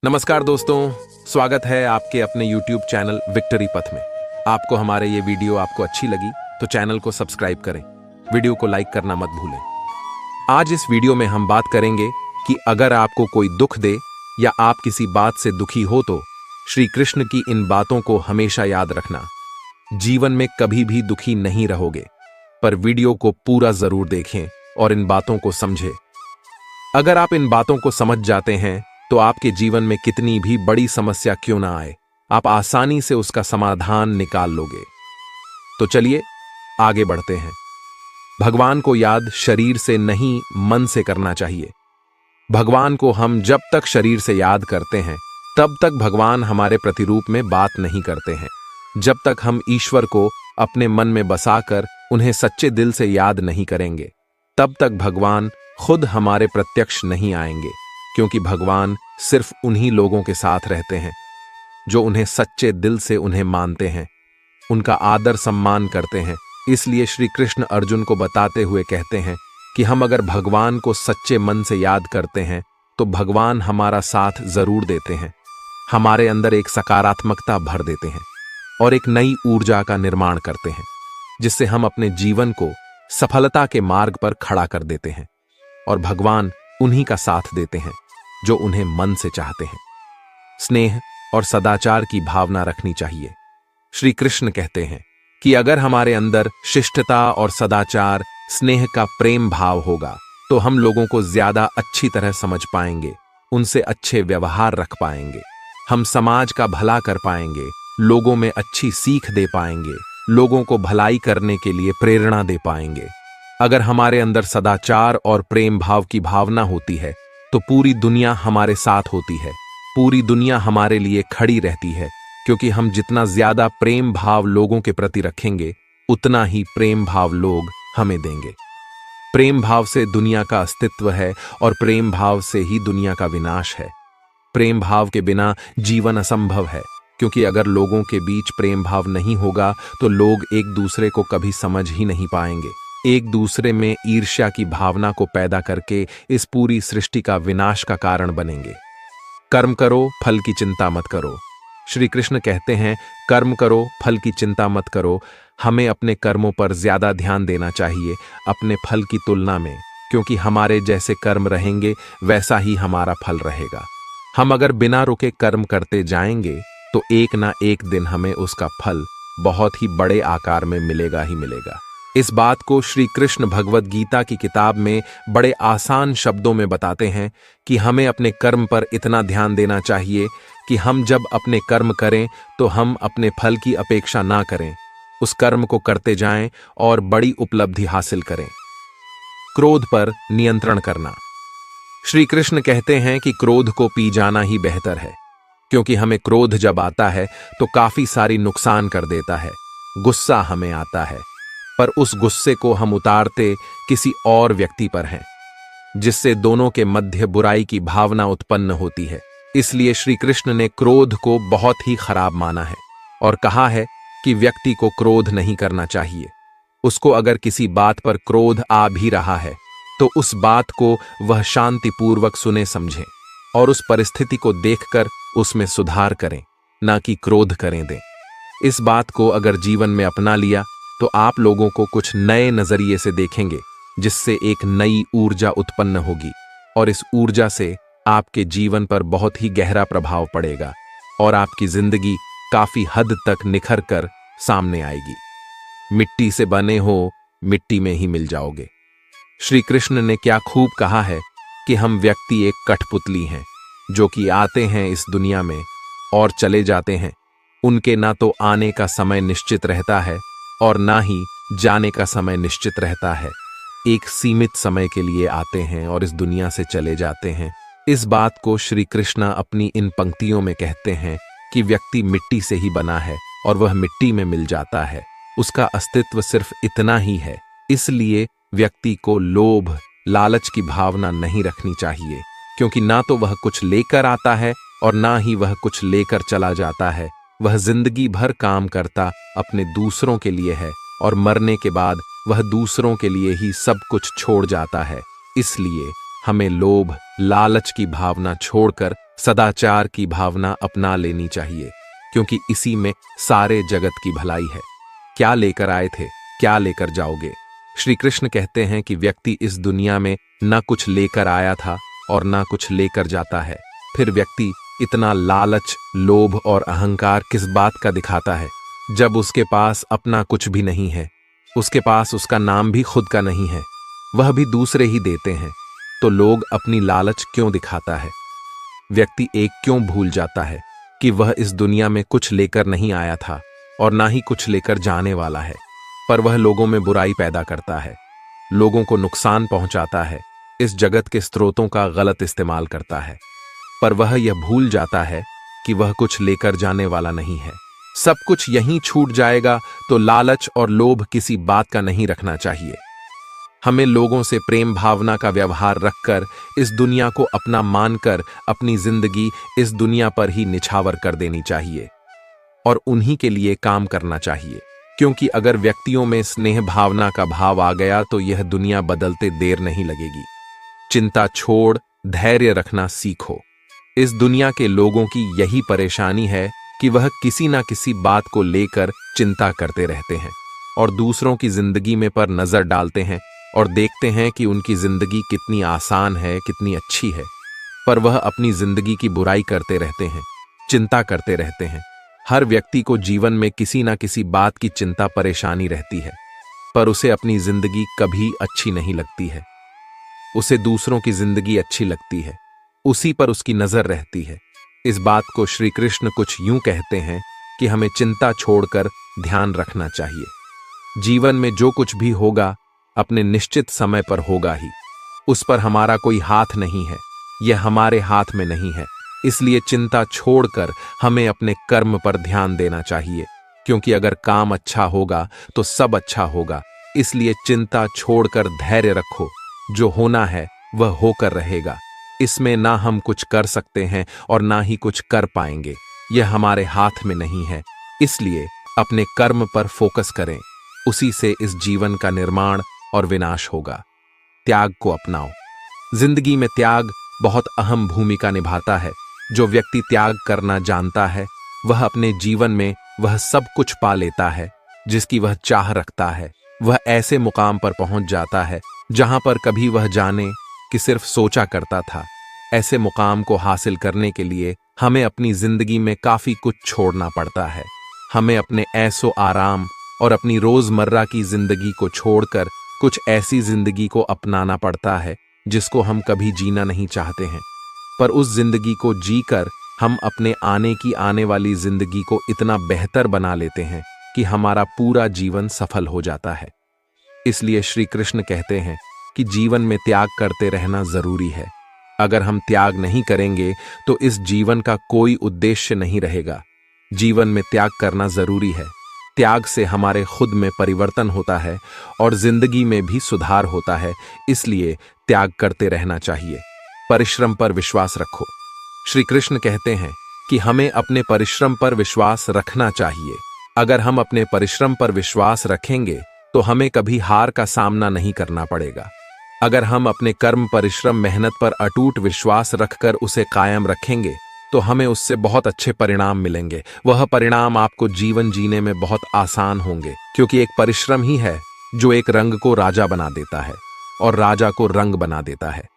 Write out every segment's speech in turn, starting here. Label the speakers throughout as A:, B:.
A: नमस्कार दोस्तों, स्वागत है आपके अपने YouTube चैनल विक्ट्री पथ में। आपको हमारे ये वीडियो अच्छी लगी तो चैनल को सब्सक्राइब करें, वीडियो को लाइक करना मत भूलें। आज इस वीडियो में हम बात करेंगे कि अगर आपको कोई दुख दे या आप किसी बात से दुखी हो तो श्री कृष्ण की इन बातों को हमेशा याद रखना। जीवन में कभी भी दुखी नहीं रहोगे, पर वीडियो को पूरा जरूर देखें और इन बातों को समझें। अगर आप इन बातों को समझ जाते हैं तो आपके जीवन में कितनी भी बड़ी समस्या क्यों ना आए, आप आसानी से उसका समाधान निकाल लोगे। तो चलिए आगे बढ़ते हैं। भगवान को याद शरीर से नहीं, मन से करना चाहिए। भगवान को हम जब तक शरीर से याद करते हैं तब तक भगवान हमारे प्रतिरूप में बात नहीं करते हैं। जब तक हम ईश्वर को अपने मन में बसाकर उन्हें सच्चे दिल से याद नहीं करेंगे तब तक भगवान खुद हमारे प्रत्यक्ष नहीं आएंगे, क्योंकि भगवान सिर्फ उन्हीं लोगों के साथ रहते हैं जो उन्हें सच्चे दिल से उन्हें मानते हैं, उनका आदर सम्मान करते हैं। इसलिए श्री कृष्ण अर्जुन को बताते हुए कहते हैं कि हम अगर भगवान को सच्चे मन से याद करते हैं तो भगवान हमारा साथ जरूर देते हैं, हमारे अंदर एक सकारात्मकता भर देते हैं और एक नई ऊर्जा का निर्माण करते हैं, जिससे हम अपने जीवन को सफलता के मार्ग पर खड़ा कर देते हैं। और भगवान उन्हीं का साथ देते हैं जो उन्हें मन से चाहते हैं। स्नेह और सदाचार की भावना रखनी चाहिए। श्री कृष्ण कहते हैं कि अगर हमारे अंदर शिष्टता और सदाचार, स्नेह का प्रेम भाव होगा तो हम लोगों को ज्यादा अच्छी तरह समझ पाएंगे, उनसे अच्छे व्यवहार रख पाएंगे, हम समाज का भला कर पाएंगे, लोगों में अच्छी सीख दे पाएंगे, लोगों को भलाई करने के लिए प्रेरणा दे पाएंगे। अगर हमारे अंदर सदाचार और प्रेम भाव की भावना होती है तो पूरी दुनिया हमारे साथ होती है, पूरी दुनिया हमारे लिए खड़ी रहती है, क्योंकि हम जितना ज्यादा प्रेम भाव लोगों के प्रति रखेंगे उतना ही प्रेम भाव लोग हमें देंगे। प्रेम भाव से दुनिया का अस्तित्व है और प्रेम भाव से ही दुनिया का विनाश है। प्रेम भाव के बिना जीवन असंभव है, क्योंकि अगर लोगों के बीच प्रेम भाव नहीं होगा तो लोग एक दूसरे को कभी समझ ही नहीं पाएंगे, एक दूसरे में ईर्ष्या की भावना को पैदा करके इस पूरी सृष्टि का विनाश का कारण बनेंगे। कर्म करो, फल की चिंता मत करो। श्री कृष्ण कहते हैं कर्म करो, फल की चिंता मत करो। हमें अपने कर्मों पर ज्यादा ध्यान देना चाहिए अपने फल की तुलना में, क्योंकि हमारे जैसे कर्म रहेंगे वैसा ही हमारा फल रहेगा। हम अगर बिना रुके कर्म करते जाएंगे तो एक ना एक दिन हमें उसका फल बहुत ही बड़े आकार में मिलेगा ही मिलेगा। इस बात को श्री कृष्ण भगवद गीता की किताब में बड़े आसान शब्दों में बताते हैं कि हमें अपने कर्म पर इतना ध्यान देना चाहिए कि हम जब अपने कर्म करें तो हम अपने फल की अपेक्षा ना करें, उस कर्म को करते जाएं और बड़ी उपलब्धि हासिल करें। क्रोध पर नियंत्रण करना। श्री कृष्ण कहते हैं कि क्रोध को पी जाना ही बेहतर है, क्योंकि हमें क्रोध जब आता है तो काफी सारी नुकसान कर देता है। गुस्सा हमें आता है, पर उस गुस्से को हम उतारते किसी और व्यक्ति पर हैं, जिससे दोनों के मध्य बुराई की भावना उत्पन्न होती है। इसलिए श्री कृष्ण ने क्रोध को बहुत ही खराब माना है और कहा है कि व्यक्ति को क्रोध नहीं करना चाहिए। उसको अगर किसी बात पर क्रोध आ भी रहा है तो उस बात को वह शांतिपूर्वक सुने समझे और उस परिस्थिति को देखकर उसमें सुधार करें, ना कि क्रोध करें दें। इस बात को अगर जीवन में अपना लिया तो आप लोगों को कुछ नए नजरिए से देखेंगे, जिससे एक नई ऊर्जा उत्पन्न होगी और इस ऊर्जा से आपके जीवन पर बहुत ही गहरा प्रभाव पड़ेगा और आपकी जिंदगी काफी हद तक निखर कर सामने आएगी। मिट्टी से बने हो, मिट्टी में ही मिल जाओगे। श्री कृष्ण ने क्या खूब कहा है कि हम व्यक्ति एक कठपुतली हैं, जो कि आते हैं इस दुनिया में और चले जाते हैं। उनके ना तो आने का समय निश्चित रहता है और ना ही जाने का समय निश्चित रहता है। एक सीमित समय के लिए आते हैं और इस दुनिया से चले जाते हैं। इस बात को श्री कृष्ण अपनी इन पंक्तियों में कहते हैं कि व्यक्ति मिट्टी से ही बना है और वह मिट्टी में मिल जाता है, उसका अस्तित्व सिर्फ इतना ही है। इसलिए व्यक्ति को लोभ, लालच की भावना नहीं रखनी चाहिए, क्योंकि ना तो वह कुछ लेकर आता है और ना ही वह कुछ लेकर चला जाता है। वह जिंदगी भर काम करता अपने दूसरों के लिए है और मरने के बाद वह दूसरों के लिए ही सब कुछ छोड़ जाता है। इसलिए हमें लोभ, लालच की भावना छोड़कर सदाचार की भावना अपना लेनी चाहिए, क्योंकि इसी में सारे जगत की भलाई है। क्या लेकर आए थे, क्या लेकर जाओगे? श्री कृष्ण कहते हैं कि व्यक्ति इस दुनिया में न कुछ लेकर आया था और न कुछ लेकर जाता है। फिर व्यक्ति इतना लालच, लोभ और अहंकार किस बात का दिखाता है, जब उसके पास अपना कुछ भी नहीं है, उसके पास उसका नाम भी खुद का नहीं है, वह भी दूसरे ही देते हैं, तो लोग अपनी लालच क्यों दिखाता है? व्यक्ति एक क्यों भूल जाता है कि वह इस दुनिया में कुछ लेकर नहीं आया था और ना ही कुछ लेकर जाने वाला है, पर वह लोगों में बुराई पैदा करता है, लोगों को नुकसान पहुंचाता है, इस जगत के स्रोतों का गलत इस्तेमाल करता है, पर वह यह भूल जाता है कि वह कुछ लेकर जाने वाला नहीं है। सब कुछ यहीं छूट जाएगा, तो लालच और लोभ किसी बात का नहीं रखना चाहिए। हमें लोगों से प्रेम भावना का व्यवहार रखकर इस दुनिया को अपना मानकर अपनी जिंदगी इस दुनिया पर ही निछावर कर देनी चाहिए और उन्हीं के लिए काम करना चाहिए, क्योंकि अगर व्यक्तियों में स्नेह भावना का भाव आ गया तो यह दुनिया बदलते देर नहीं लगेगी। चिंता छोड़ धैर्य रखना सीखो। इस दुनिया के लोगों की यही परेशानी है कि वह किसी ना किसी बात को लेकर चिंता करते रहते हैं और दूसरों की जिंदगी में पर नजर डालते हैं और देखते हैं कि उनकी जिंदगी कितनी आसान है, कितनी अच्छी है, पर वह अपनी जिंदगी की बुराई करते रहते हैं, चिंता करते रहते हैं। हर व्यक्ति को जीवन में किसी ना किसी बात की चिंता परेशानी रहती है, पर उसे अपनी जिंदगी कभी अच्छी नहीं लगती है। उसे दूसरों की जिंदगी अच्छी लगती है, उसी पर उसकी नजर रहती है। इस बात को श्री कृष्ण कुछ यूं कहते हैं कि हमें चिंता छोड़कर ध्यान रखना चाहिए। जीवन में जो कुछ भी होगा अपने निश्चित समय पर होगा ही, उस पर हमारा कोई हाथ नहीं है, यह हमारे हाथ में नहीं है। इसलिए चिंता छोड़कर हमें अपने कर्म पर ध्यान देना चाहिए, क्योंकि अगर काम अच्छा होगा तो सब अच्छा होगा। इसलिए चिंता छोड़कर धैर्य रखो, जो होना है वह होकर रहेगा। इसमें ना हम कुछ कर सकते हैं और ना ही कुछ कर पाएंगे, यह हमारे हाथ में नहीं है। इसलिए अपने कर्म पर फोकस करें, उसी से इस जीवन का निर्माण और विनाश होगा। त्याग को अपनाओ। जिंदगी में त्याग बहुत अहम भूमिका निभाता है। जो व्यक्ति त्याग करना जानता है वह अपने जीवन में वह सब कुछ पा लेता है जिसकी वह चाह रखता है। वह ऐसे मुकाम पर पहुंच जाता है जहां पर कभी वह जाने कि सिर्फ सोचा करता था। ऐसे मुकाम को हासिल करने के लिए हमें अपनी जिंदगी में काफी कुछ छोड़ना पड़ता है। हमें अपने ऐसो आराम और अपनी रोजमर्रा की जिंदगी को छोड़कर कुछ ऐसी जिंदगी को अपनाना पड़ता है जिसको हम कभी जीना नहीं चाहते हैं, पर उस जिंदगी को जीकर हम अपने आने वाली जिंदगी को इतना बेहतर बना लेते हैं कि हमारा पूरा जीवन सफल हो जाता है। इसलिए श्री कृष्ण कहते हैं कि जीवन में त्याग करते रहना जरूरी है। अगर हम त्याग नहीं करेंगे तो इस जीवन का कोई उद्देश्य नहीं रहेगा। जीवन में त्याग करना जरूरी है। त्याग से हमारे खुद में परिवर्तन होता है और जिंदगी में भी सुधार होता है। इसलिए त्याग करते रहना चाहिए। परिश्रम पर विश्वास रखो। श्री कृष्ण कहते हैं कि हमें अपने परिश्रम पर विश्वास रखना चाहिए। अगर हम अपने परिश्रम पर विश्वास रखेंगे तो हमें कभी हार का सामना नहीं करना पड़ेगा। अगर हम अपने कर्म, परिश्रम, मेहनत पर अटूट विश्वास रखकर उसे कायम रखेंगे तो हमें उससे बहुत अच्छे परिणाम मिलेंगे। वह परिणाम आपको जीवन जीने में बहुत आसान होंगे, क्योंकि एक परिश्रम ही है जो एक रंग को राजा बना देता है और राजा को रंग बना देता है।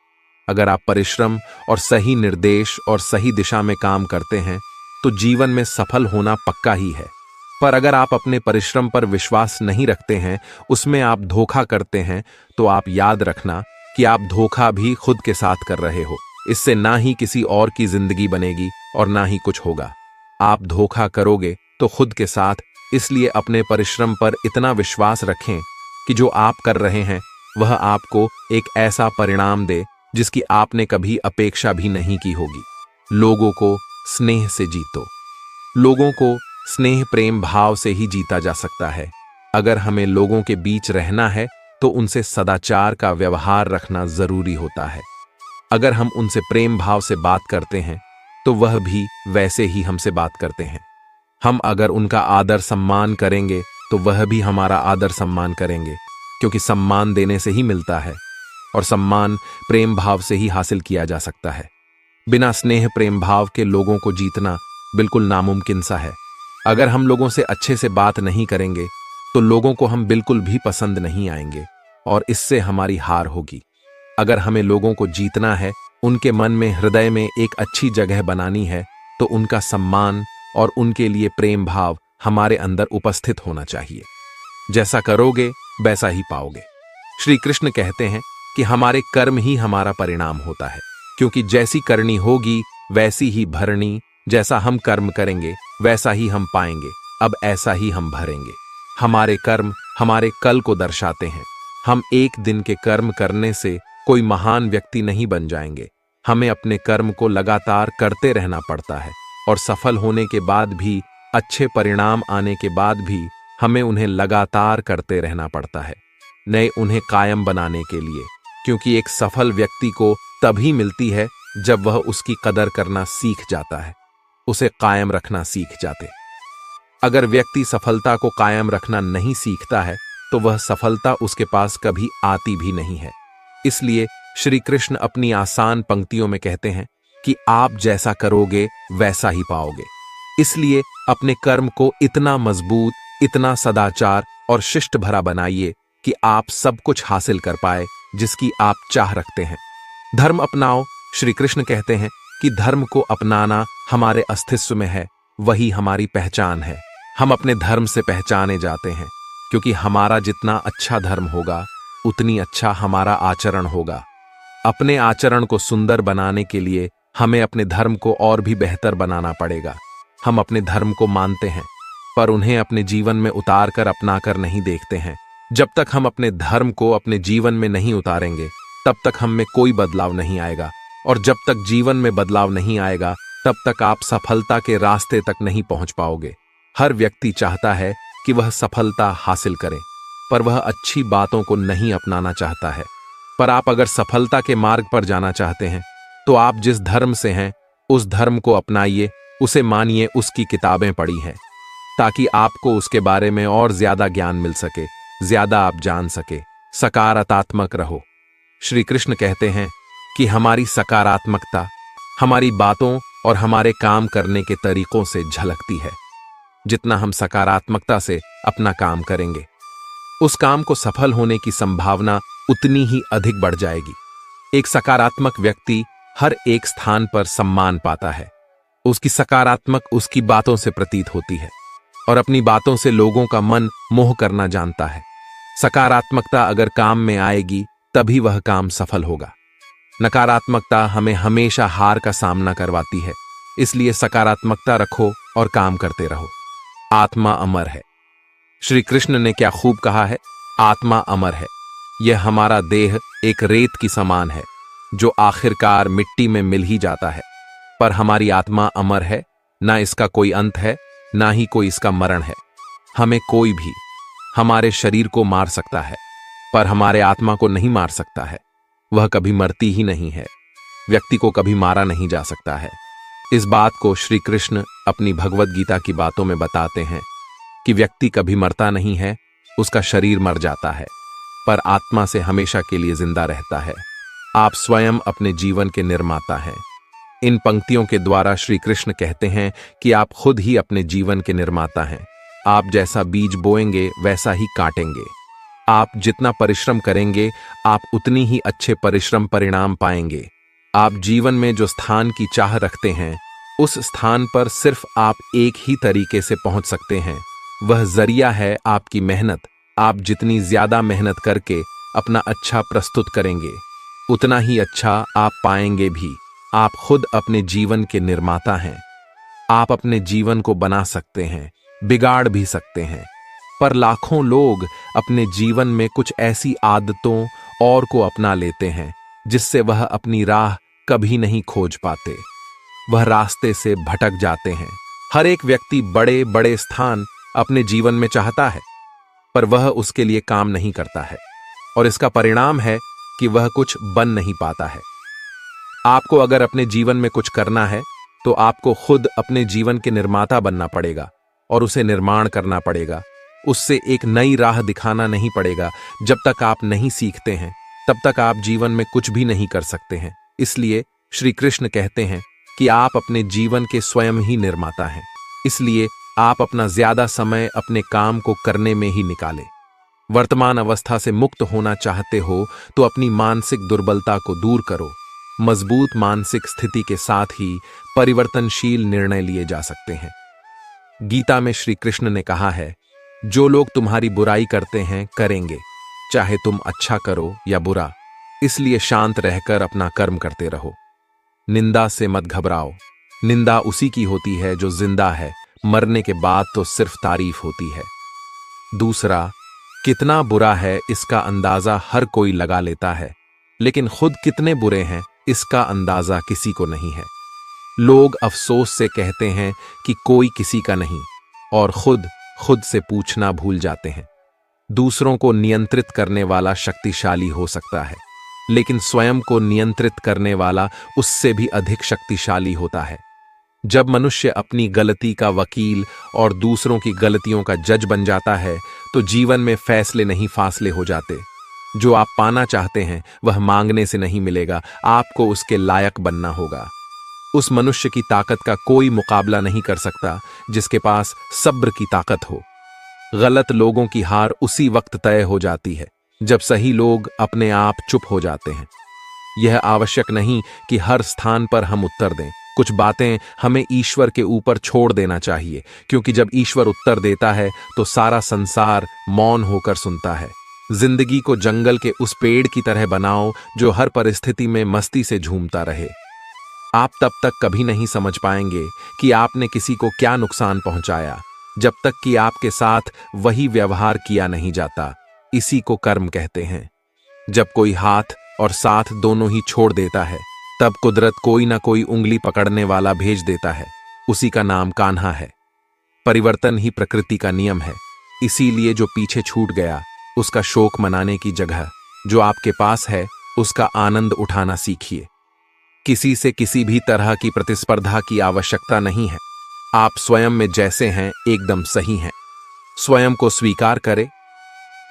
A: अगर आप परिश्रम और सही निर्देश और सही दिशा में काम करते हैं तो जीवन में सफल होना पक्का ही है। पर अगर आप अपने परिश्रम पर विश्वास नहीं रखते हैं, उसमें आप धोखा करते हैं, तो आप याद रखना कि आप धोखा भी खुद के साथ कर रहे हो। इससे ना ही किसी और की जिंदगी बनेगी और ना ही कुछ होगा। आप धोखा करोगे तो खुद के साथ। इसलिए अपने परिश्रम पर इतना विश्वास रखें कि जो आप कर रहे हैं वह आपको एक ऐसा परिणाम दे जिसकी आपने कभी अपेक्षा भी नहीं की होगी। लोगों को स्नेह से जीतो। लोगों को स्नेह, प्रेम भाव से ही जीता जा सकता है। अगर हमें लोगों के बीच रहना है तो उनसे सदाचार का व्यवहार रखना जरूरी होता है। अगर हम उनसे प्रेम भाव से बात करते हैं तो वह भी वैसे ही हमसे बात करते हैं। हम अगर उनका आदर सम्मान करेंगे तो वह भी हमारा आदर सम्मान करेंगे, क्योंकि सम्मान देने से ही मिलता है और सम्मान प्रेम भाव से ही हासिल किया जा सकता है। बिना स्नेह प्रेम भाव के लोगों को जीतना बिल्कुल नामुमकिन सा है। अगर हम लोगों से अच्छे से बात नहीं करेंगे तो लोगों को हम बिल्कुल भी पसंद नहीं आएंगे और इससे हमारी हार होगी। अगर हमें लोगों को जीतना है, उनके मन में, हृदय में एक अच्छी जगह बनानी है, तो उनका सम्मान और उनके लिए प्रेम भाव हमारे अंदर उपस्थित होना चाहिए। जैसा करोगे वैसा ही पाओगे। श्री कृष्ण कहते हैं कि हमारे कर्म ही हमारा परिणाम होता है, क्योंकि जैसी करनी होगी वैसी ही भरनी। जैसा हम कर्म करेंगे वैसा ही हम पाएंगे, अब ऐसा ही हम भरेंगे। हमारे कर्म हमारे कल को दर्शाते हैं। हम एक दिन के कर्म करने से कोई महान व्यक्ति नहीं बन जाएंगे। हमें अपने कर्म को लगातार करते रहना पड़ता है और सफल होने के बाद भी, अच्छे परिणाम आने के बाद भी हमें उन्हें लगातार करते रहना पड़ता है, नए उन्हें कायम बनाने के लिए। क्योंकि एक सफल व्यक्ति को तभी मिलती है जब वह उसकी कदर करना सीख जाता है, उसे कायम रखना सीख जाते। अगर व्यक्ति सफलता को कायम रखना नहीं सीखता है तो वह सफलता उसके पास कभी आती भी नहीं है। इसलिए श्री कृष्ण अपनी आसान पंक्तियों में कहते हैं कि आप जैसा करोगे वैसा ही पाओगे। इसलिए अपने कर्म को इतना मजबूत, इतना सदाचार और शिष्ट भरा बनाइए कि आप सब कुछ हासिल कर पाए जिसकी आप चाह रखते हैं। धर्म अपनाओ। श्री कृष्ण कहते हैं कि धर्म को अपनाना हमारे अस्तित्व में है, वही हमारी पहचान है। हम अपने धर्म से पहचाने जाते हैं, क्योंकि हमारा जितना अच्छा धर्म होगा उतनी अच्छा हमारा आचरण होगा। अपने आचरण को सुंदर बनाने के लिए हमें अपने धर्म को और भी बेहतर बनाना पड़ेगा। हम अपने धर्म को मानते हैं पर उन्हें अपने जीवन में उतार कर अपनाकर नहीं देखते हैं। जब तक हम अपने धर्म को अपने जीवन में नहीं उतारेंगे तब तक हम में कोई बदलाव नहीं आएगा, और जब तक जीवन में बदलाव नहीं आएगा तब तक आप सफलता के रास्ते तक नहीं पहुंच पाओगे। हर व्यक्ति चाहता है कि वह सफलता हासिल करे, पर वह अच्छी बातों को नहीं अपनाना चाहता है। पर आप अगर सफलता के मार्ग पर जाना चाहते हैं तो आप जिस धर्म से हैं उस धर्म को अपनाइए, उसे मानिए, उसकी किताबें पढ़ी हैं, ताकि आपको उसके बारे में और ज्यादा ज्ञान मिल सके, ज्यादा आप जान सके। सकारात्मक रहो। श्री कृष्ण कहते हैं कि हमारी सकारात्मकता हमारी बातों और हमारे काम करने के तरीकों से झलकती है। जितना हम सकारात्मकता से अपना काम करेंगे, उस काम को सफल होने की संभावना उतनी ही अधिक बढ़ जाएगी। एक सकारात्मक व्यक्ति हर एक स्थान पर सम्मान पाता है। उसकी सकारात्मक उसकी बातों से प्रतीत होती है और अपनी बातों से लोगों का मन मोह करना जानता है। सकारात्मकता अगर काम में आएगी तभी वह काम सफल होगा। नकारात्मकता हमें हमेशा हार का सामना करवाती है। इसलिए सकारात्मकता रखो और काम करते रहो। आत्मा अमर है। श्री कृष्ण ने क्या खूब कहा है, आत्मा अमर है। यह हमारा देह एक रेत की समान है जो आखिरकार मिट्टी में मिल ही जाता है, पर हमारी आत्मा अमर है। ना इसका कोई अंत है, ना ही कोई इसका मरण है। हमें कोई भी हमारे शरीर को मार सकता है पर हमारे आत्मा को नहीं मार सकता है। वह कभी मरती ही नहीं है। व्यक्ति को कभी मारा नहीं जा सकता है। इस बात को श्री कृष्ण अपनी भगवत गीता की बातों में बताते हैं कि व्यक्ति कभी मरता नहीं है, उसका शरीर मर जाता है पर आत्मा से हमेशा के लिए जिंदा रहता है। आप स्वयं अपने जीवन के निर्माता हैं। इन पंक्तियों के द्वारा श्री कृष्ण कहते हैं कि आप खुद ही अपने जीवन के निर्माता हैं। आप जैसा बीज बोएंगे वैसा ही काटेंगे। आप जितना परिश्रम करेंगे आप उतनी ही अच्छे परिश्रम परिणाम पाएंगे। आप जीवन में जो स्थान की चाह रखते हैं उस स्थान पर सिर्फ आप एक ही तरीके से पहुंच सकते हैं। वह जरिया है आपकी मेहनत। आप जितनी ज्यादा मेहनत करके अपना अच्छा प्रस्तुत करेंगे उतना ही अच्छा आप पाएंगे भी। आप खुद अपने जीवन के निर्माता हैं। आप अपने जीवन को बना सकते हैं, बिगाड़ भी सकते हैं, पर लाखों लोग अपने जीवन में कुछ ऐसी आदतों और को अपना लेते हैं जिससे वह अपनी राह कभी नहीं खोज पाते। वह रास्ते से भटक जाते हैं। हर एक व्यक्ति बड़े बड़े स्थान अपने जीवन में चाहता है पर वह उसके लिए काम नहीं करता है और इसका परिणाम है कि वह कुछ बन नहीं पाता है। आपको अगर अपने जीवन में कुछ करना है तो आपको खुद अपने जीवन के निर्माता बनना पड़ेगा और उसे निर्माण करना पड़ेगा। उससे एक नई राह दिखाना नहीं पड़ेगा। जब तक आप नहीं सीखते हैं तब तक आप जीवन में कुछ भी नहीं कर सकते हैं। इसलिए श्री कृष्ण कहते हैं कि आप अपने जीवन के स्वयं ही निर्माता हैं, इसलिए आप अपना ज्यादा समय अपने काम को करने में ही निकालें। वर्तमान अवस्था से मुक्त होना चाहते हो तो अपनी मानसिक दुर्बलता को दूर करो। मजबूत मानसिक स्थिति के साथ ही परिवर्तनशील निर्णय लिए जा सकते हैं। गीता में श्री कृष्ण ने कहा है, जो लोग तुम्हारी बुराई करते हैं करेंगे, चाहे तुम अच्छा करो या बुरा, इसलिए शांत रहकर अपना कर्म करते रहो। निंदा से मत घबराओ, निंदा उसी की होती है जो जिंदा है, मरने के बाद तो सिर्फ तारीफ होती है। दूसरा, कितना बुरा है इसका अंदाजा हर कोई लगा लेता है, लेकिन खुद कितने बुरे हैं इसका अंदाजा किसी को नहीं है। लोग अफसोस से कहते हैं कि कोई किसी का नहीं, और खुद से पूछना भूल जाते हैं। दूसरों को नियंत्रित करने वाला शक्तिशाली हो सकता है, लेकिन स्वयं को नियंत्रित करने वाला उससे भी अधिक शक्तिशाली होता है। जब मनुष्य अपनी गलती का वकील और दूसरों की गलतियों का जज बन जाता है, तो जीवन में फैसले नहीं फासले हो जाते। जो आप पाना चाहते हैं वह मांगने से नहीं मिलेगा, आपको उसके लायक बनना होगा। उस मनुष्य की ताकत का कोई मुकाबला नहीं कर सकता जिसके पास सब्र की ताकत हो। गलत लोगों की हार उसी वक्त तय हो जाती है जब सही लोग अपने आप चुप हो जाते हैं। यह आवश्यक नहीं कि हर स्थान पर हम उत्तर दें। कुछ बातें हमें ईश्वर के ऊपर छोड़ देना चाहिए, क्योंकि जब ईश्वर उत्तर देता है तो सारा संसार मौन होकर सुनता है। जिंदगी को जंगल के उस पेड़ की तरह बनाओ जो हर परिस्थिति में मस्ती से झूमता रहे। आप तब तक कभी नहीं समझ पाएंगे कि आपने किसी को क्या नुकसान पहुंचाया, जब तक कि आपके साथ वही व्यवहार किया नहीं जाता। इसी को कर्म कहते हैं। जब कोई हाथ और साथ दोनों ही छोड़ देता है, तब कुदरत कोई ना कोई उंगली पकड़ने वाला भेज देता है। उसी का नाम कान्हा है। परिवर्तन ही प्रकृति का नियम है। इसीलिए जो पीछे छूट गया उसका शोक मनाने की जगह जो आपके पास है उसका आनंद उठाना सीखिए। किसी से किसी भी तरह की प्रतिस्पर्धा की आवश्यकता नहीं है। आप स्वयं में जैसे हैं एकदम सही हैं। स्वयं को स्वीकार करें।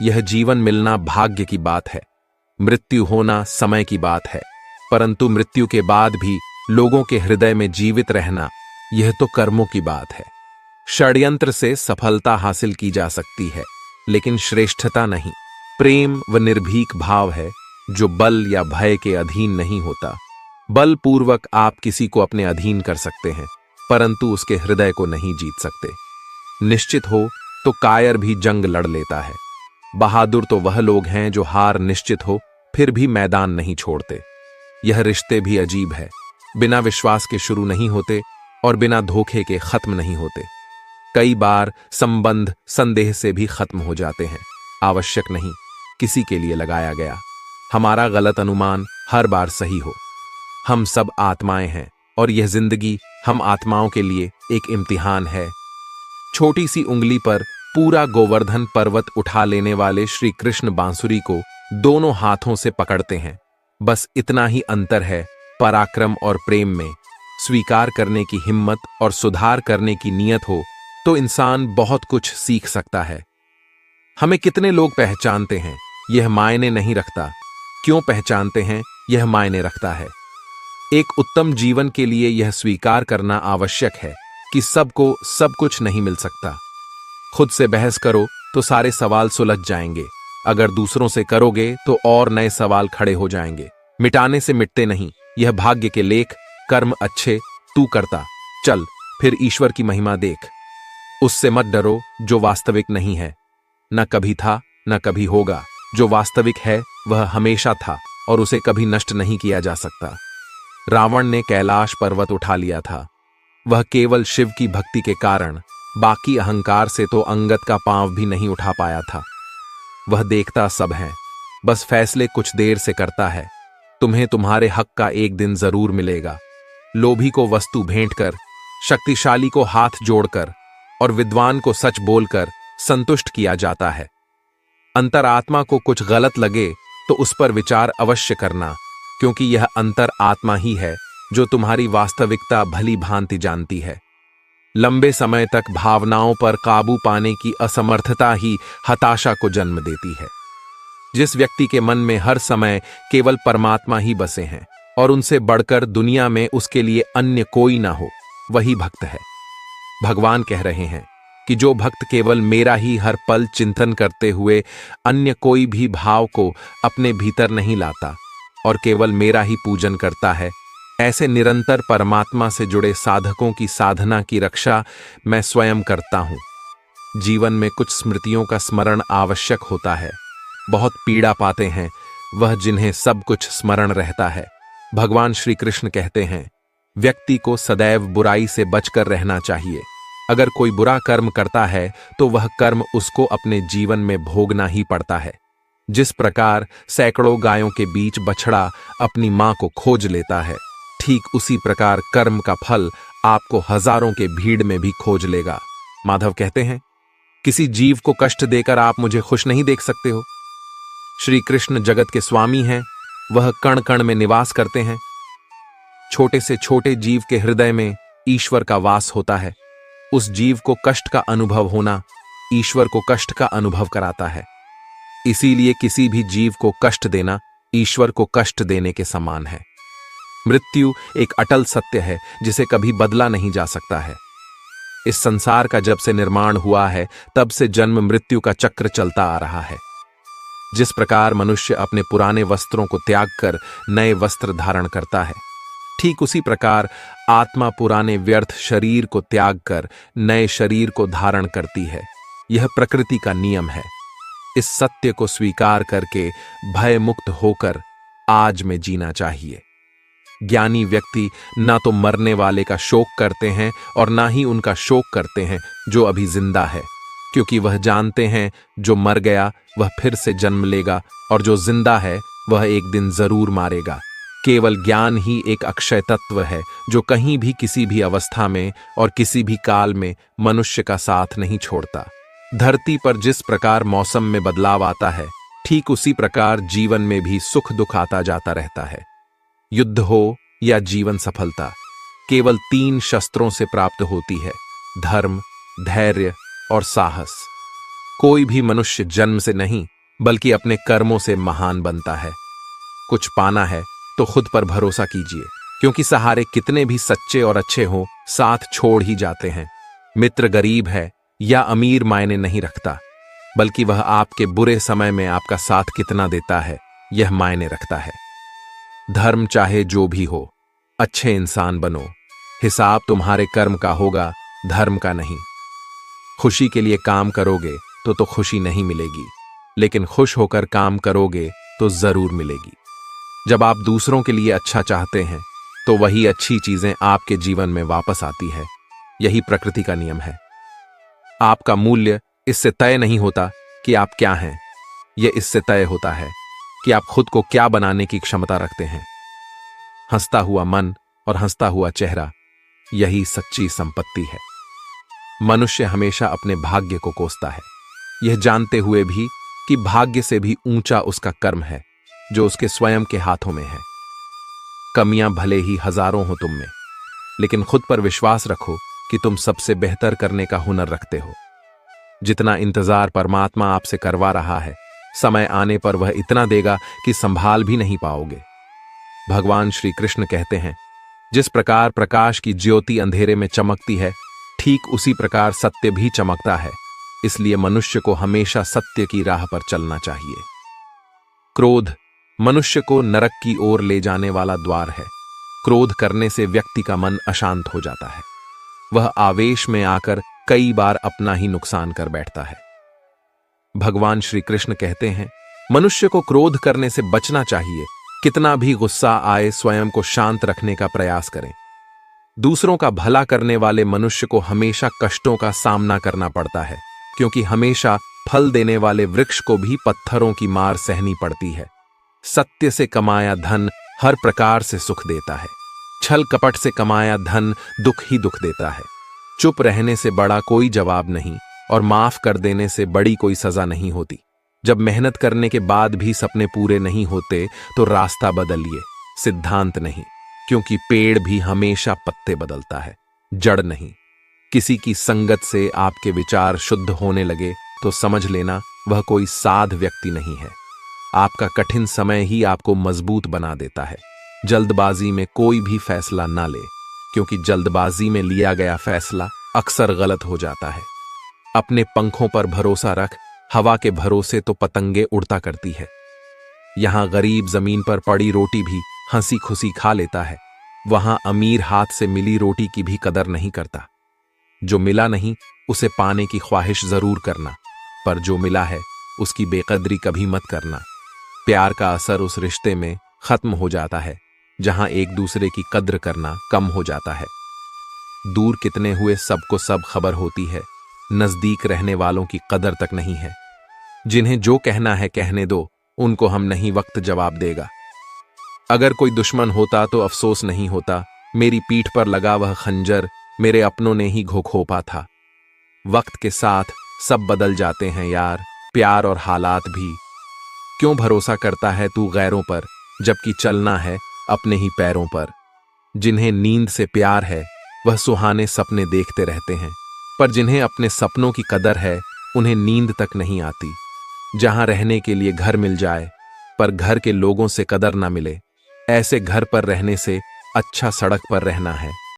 A: यह जीवन मिलना भाग्य की बात है, मृत्यु होना समय की बात है, परंतु मृत्यु के बाद भी लोगों के हृदय में जीवित रहना, यह तो कर्मों की बात है। षड्यंत्र से सफलता हासिल की जा सकती है, लेकिन श्रेष्ठता नहीं। प्रेम व निर्भीक भाव है जो बल या भय के अधीन नहीं होता। बलपूर्वक आप किसी को अपने अधीन कर सकते हैं, परंतु उसके हृदय को नहीं जीत सकते। निश्चित हो तो कायर भी जंग लड़ लेता है। बहादुर तो वह लोग हैं जो हार निश्चित हो फिर भी मैदान नहीं छोड़ते। यह रिश्ते भी अजीब है, बिना विश्वास के शुरू नहीं होते और बिना धोखे के खत्म नहीं होते। कई बार संबंध संदेह से भी खत्म हो जाते हैं। आवश्यक नहीं किसी के लिए लगाया गया हमारा गलत अनुमान हर बार सही हो। हम सब आत्माएं हैं और यह जिंदगी हम आत्माओं के लिए एक इम्तिहान है। छोटी सी उंगली पर पूरा गोवर्धन पर्वत उठा लेने वाले श्री कृष्ण बांसुरी को दोनों हाथों से पकड़ते हैं। बस इतना ही अंतर है पराक्रम और प्रेम में। स्वीकार करने की हिम्मत और सुधार करने की नीयत हो तो इंसान बहुत कुछ सीख सकता है। हमें कितने लोग पहचानते हैं यह मायने नहीं रखता, क्यों पहचानते हैं यह मायने रखता है। एक उत्तम जीवन के लिए यह स्वीकार करना आवश्यक है कि सबको सब कुछ नहीं मिल सकता। खुद से बहस करो तो सारे सवाल सुलझ जाएंगे। अगर दूसरों से करोगे तो और नए सवाल खड़े हो जाएंगे। मिटाने से मिटते नहीं, यह भाग्य के लेख। कर्म अच्छे तू करता चल, फिर ईश्वर की महिमा देख। उससे मत डरो जो वास्तविक नहीं है, न कभी था न कभी होगा। जो वास्तविक है वह हमेशा था और उसे कभी नष्ट नहीं किया जा सकता। रावण ने कैलाश पर्वत उठा लिया था, वह केवल शिव की भक्ति के कारण, बाकी अहंकार से तो अंगद का पांव भी नहीं उठा पाया था। वह देखता सब है, बस फैसले कुछ देर से करता है। तुम्हें तुम्हारे हक का एक दिन जरूर मिलेगा। लोभी को वस्तु भेंट कर, शक्तिशाली को हाथ जोड़कर और विद्वान को सच बोलकर संतुष्ट किया जाता है। अंतरात्मा को कुछ गलत लगे तो उस पर विचार अवश्य करना, क्योंकि यह अंतर आत्मा ही है जो तुम्हारी वास्तविकता भली भांति जानती है। लंबे समय तक भावनाओं पर काबू पाने की असमर्थता ही हताशा को जन्म देती है। जिस व्यक्ति के मन में हर समय केवल परमात्मा ही बसे हैं, और उनसे बढ़कर दुनिया में उसके लिए अन्य कोई ना हो, वही भक्त है। भगवान कह रहे हैं कि जो भक्त केवल मेरा ही हर पल चिंतन करते हुए अन्य कोई भी भाव को अपने भीतर नहीं लाता और केवल मेरा ही पूजन करता है, ऐसे निरंतर परमात्मा से जुड़े साधकों की साधना की रक्षा मैं स्वयं करता हूं। जीवन में कुछ स्मृतियों का स्मरण आवश्यक होता है। बहुत पीड़ा पाते हैं वह जिन्हें सब कुछ स्मरण रहता है। भगवान श्री कृष्ण कहते हैं, व्यक्ति को सदैव बुराई से बचकर रहना चाहिए। अगर कोई बुरा कर्म करता है तो वह कर्म उसको अपने जीवन में भोगना ही पड़ता है। जिस प्रकार सैकड़ों गायों के बीच बछड़ा अपनी मां को खोज लेता है, ठीक उसी प्रकार कर्म का फल आपको हजारों के भीड़ में भी खोज लेगा। माधव कहते हैं, किसी जीव को कष्ट देकर आप मुझे खुश नहीं देख सकते हो। श्री कृष्ण जगत के स्वामी हैं, वह कण कण में निवास करते हैं। छोटे से छोटे जीव के हृदय में ईश्वर का वास होता है। उस जीव को कष्ट का अनुभव होना ईश्वर को कष्ट का अनुभव कराता है। इसीलिए किसी भी जीव को कष्ट देना ईश्वर को कष्ट देने के समान है। मृत्यु एक अटल सत्य है जिसे कभी बदला नहीं जा सकता है। इस संसार का जब से निर्माण हुआ है तब से जन्म मृत्यु का चक्र चलता आ रहा है। जिस प्रकार मनुष्य अपने पुराने वस्त्रों को त्याग कर नए वस्त्र धारण करता है, ठीक उसी प्रकार आत्मा पुराने व्यर्थ शरीर को त्याग कर नए शरीर को धारण करती है। यह प्रकृति का नियम है। इस सत्य को स्वीकार करके भय मुक्त होकर आज में जीना चाहिए। ज्ञानी व्यक्ति ना तो मरने वाले का शोक करते हैं और ना ही उनका शोक करते हैं जो अभी जिंदा है, क्योंकि वह जानते हैं जो मर गया वह फिर से जन्म लेगा और जो जिंदा है वह एक दिन जरूर मारेगा। केवल ज्ञान ही एक अक्षय तत्व है जो कहीं भी किसी भी अवस्था में और किसी भी काल में मनुष्य का साथ नहीं छोड़ता। धरती पर जिस प्रकार मौसम में बदलाव आता है, ठीक उसी प्रकार जीवन में भी सुख दुख आता जाता रहता है। युद्ध हो या जीवन सफलता केवल 3 शस्त्रों से प्राप्त होती है: धर्म, धैर्य और साहस। कोई भी मनुष्य जन्म से नहीं बल्कि अपने कर्मों से महान बनता है। कुछ पाना है तो खुद पर भरोसा कीजिए, क्योंकि सहारे कितने भी सच्चे और अच्छे हो साथ छोड़ ही जाते हैं। मित्र गरीब है या अमीर मायने नहीं रखता, बल्कि वह आपके बुरे समय में आपका साथ कितना देता है यह मायने रखता है। धर्म चाहे जो भी हो, अच्छे इंसान बनो। हिसाब तुम्हारे कर्म का होगा, धर्म का नहीं। खुशी के लिए काम करोगे तो खुशी नहीं मिलेगी, लेकिन खुश होकर काम करोगे तो जरूर मिलेगी। जब आप दूसरों के लिए अच्छा चाहते हैं तो वही अच्छी चीजें आपके जीवन में वापस आती है। यही प्रकृति का नियम है। आपका मूल्य इससे तय नहीं होता कि आप क्या हैं, यह इससे तय होता है कि आप खुद को क्या बनाने की क्षमता रखते हैं। हंसता हुआ मन और हंसता हुआ चेहरा, यही सच्ची संपत्ति है। मनुष्य हमेशा अपने भाग्य को कोसता है, यह जानते हुए भी कि भाग्य से भी ऊंचा उसका कर्म है जो उसके स्वयं के हाथों में है। कमियां भले ही हजारों हो तुम में, लेकिन खुद पर विश्वास रखो कि तुम सबसे बेहतर करने का हुनर रखते हो। जितना इंतजार परमात्मा आपसे करवा रहा है, समय आने पर वह इतना देगा कि संभाल भी नहीं पाओगे। भगवान श्री कृष्ण कहते हैं, जिस प्रकार प्रकाश की ज्योति अंधेरे में चमकती है, ठीक उसी प्रकार सत्य भी चमकता है। इसलिए मनुष्य को हमेशा सत्य की राह पर चलना चाहिए। क्रोध मनुष्य को नरक की ओर ले जाने वाला द्वार है। क्रोध करने से व्यक्ति का मन अशांत हो जाता है। वह आवेश में आकर कई बार अपना ही नुकसान कर बैठता है। भगवान श्री कृष्ण कहते हैं, मनुष्य को क्रोध करने से बचना चाहिए। कितना भी गुस्सा आए, स्वयं को शांत रखने का प्रयास करें। दूसरों का भला करने वाले मनुष्य को हमेशा कष्टों का सामना करना पड़ता है, क्योंकि हमेशा फल देने वाले वृक्ष को भी पत्थरों की मार सहनी पड़ती है। सत्य से कमाया धन हर प्रकार से सुख देता है। छल कपट से कमाया धन दुख ही दुख देता है। चुप रहने से बड़ा कोई जवाब नहीं और माफ कर देने से बड़ी कोई सजा नहीं होती। जब मेहनत करने के बाद भी सपने पूरे नहीं होते तो रास्ता बदलिए, सिद्धांत नहीं, क्योंकि पेड़ भी हमेशा पत्ते बदलता है, जड़ नहीं। किसी की संगत से आपके विचार शुद्ध होने लगे तो समझ लेना वह कोई साध व्यक्ति नहीं है। आपका कठिन समय ही आपको मजबूत बना देता है। जल्दबाजी में कोई भी फैसला ना ले, क्योंकि जल्दबाजी में लिया गया फैसला अक्सर गलत हो जाता है। अपने पंखों पर भरोसा रख, हवा के भरोसे तो पतंगे उड़ता करती है। यहां गरीब जमीन पर पड़ी रोटी भी हंसी खुशी खा लेता है, वहां अमीर हाथ से मिली रोटी की भी कदर नहीं करता। जो मिला नहीं उसे पाने की ख्वाहिश जरूर करना, पर जो मिला है उसकी बेकदरी कभी मत करना। प्यार का असर उस रिश्ते में खत्म हो जाता है जहां एक दूसरे की कद्र करना कम हो जाता है। दूर कितने हुए सबको सब खबर होती है, नजदीक रहने वालों की कदर तक नहीं है। जिन्हें जो कहना है कहने दो, उनको हम नहीं वक्त जवाब देगा। अगर कोई दुश्मन होता तो अफसोस नहीं होता, मेरी पीठ पर लगा वह खंजर मेरे अपनों ने ही घोंपा था। वक्त के साथ सब बदल जाते हैं यार, प्यार और हालात भी। क्यों भरोसा करता है तू गैरों पर, जबकि चलना है अपने ही पैरों पर। जिन्हें नींद से प्यार है वह सुहाने सपने देखते रहते हैं, पर जिन्हें अपने सपनों की कदर है उन्हें नींद तक नहीं आती। जहां रहने के लिए घर मिल जाए पर घर के लोगों से कदर ना मिले, ऐसे घर पर रहने से अच्छा सड़क पर रहना है।